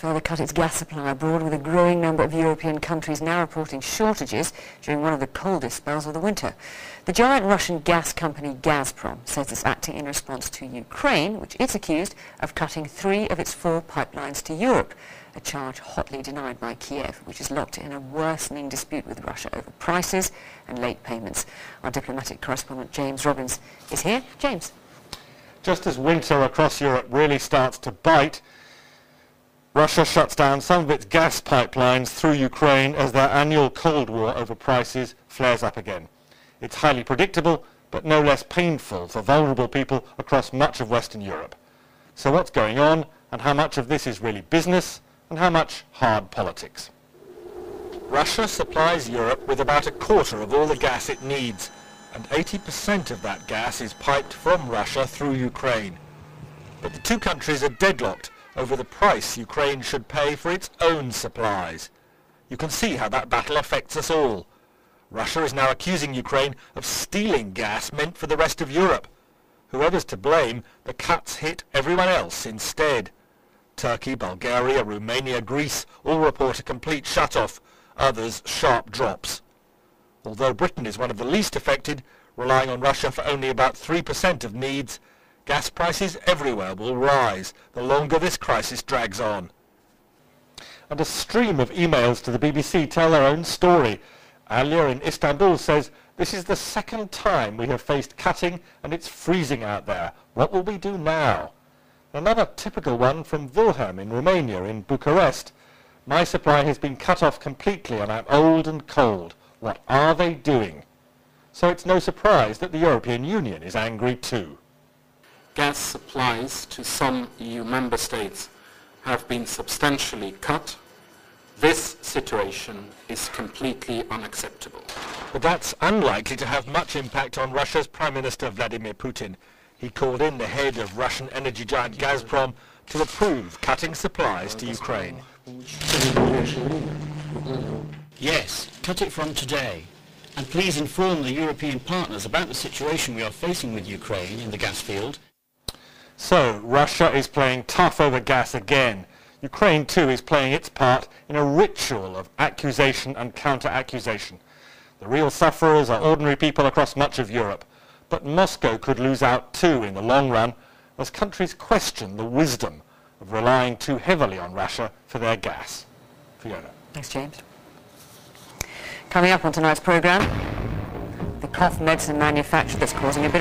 further cut its gas supply abroad, with a growing number of European countries now reporting shortages during one of the coldest spells of the winter. The giant Russian gas company Gazprom says it's acting in response to Ukraine, which it's accused of cutting 3 of its 4 pipelines to Europe, a charge hotly denied by Kiev, which is locked in a worsening dispute with Russia over prices and late payments. Our diplomatic correspondent James Robbins is here. James. Just as winter across Europe really starts to bite, Russia shuts down some of its gas pipelines through Ukraine as their annual Cold War over prices flares up again. It's highly predictable, but no less painful for vulnerable people across much of Western Europe. So what's going on, and how much of this is really business, and how much hard politics? Russia supplies Europe with about 1/4 of all the gas it needs, and 80% of that gas is piped from Russia through Ukraine. But the two countries are deadlocked over the price Ukraine should pay for its own supplies. You can see how that battle affects us all. Russia is now accusing Ukraine of stealing gas meant for the rest of Europe. Whoever's to blame, the cuts hit everyone else instead. Turkey, Bulgaria, Romania, Greece all report a complete shut-off, others sharp drops. Although Britain is one of the least affected, relying on Russia for only about 3% of needs, gas prices everywhere will rise the longer this crisis drags on. And a stream of emails to the BBC tell their own story. Alia in Istanbul says, "This is the second time we have faced cutting and it's freezing out there. What will we do now?" Another typical one from Wilhelm in Romania, in Bucharest. "My supply has been cut off completely and I'm old and cold. What are they doing?" So it's no surprise that the European Union is angry too. Gas supplies to some EU member states have been substantially cut. This situation is completely unacceptable. But that's unlikely to have much impact on Russia's Prime Minister Vladimir Putin. He called in the head of Russian energy giant Gazprom to approve cutting supplies to Ukraine. Yes, cut it from today. And please inform the European partners about the situation we are facing with Ukraine in the gas field. So, Russia is playing tough over gas again. Ukraine too is playing its part in a ritual of accusation and counter-accusation. The real sufferers are ordinary people across much of Europe. But Moscow could lose out too in the long run as countries question the wisdom of relying too heavily on Russia for their gas. Fiona. Thanks, James. Coming up on tonight's programme, the cough medicine manufacturer that's causing a bit of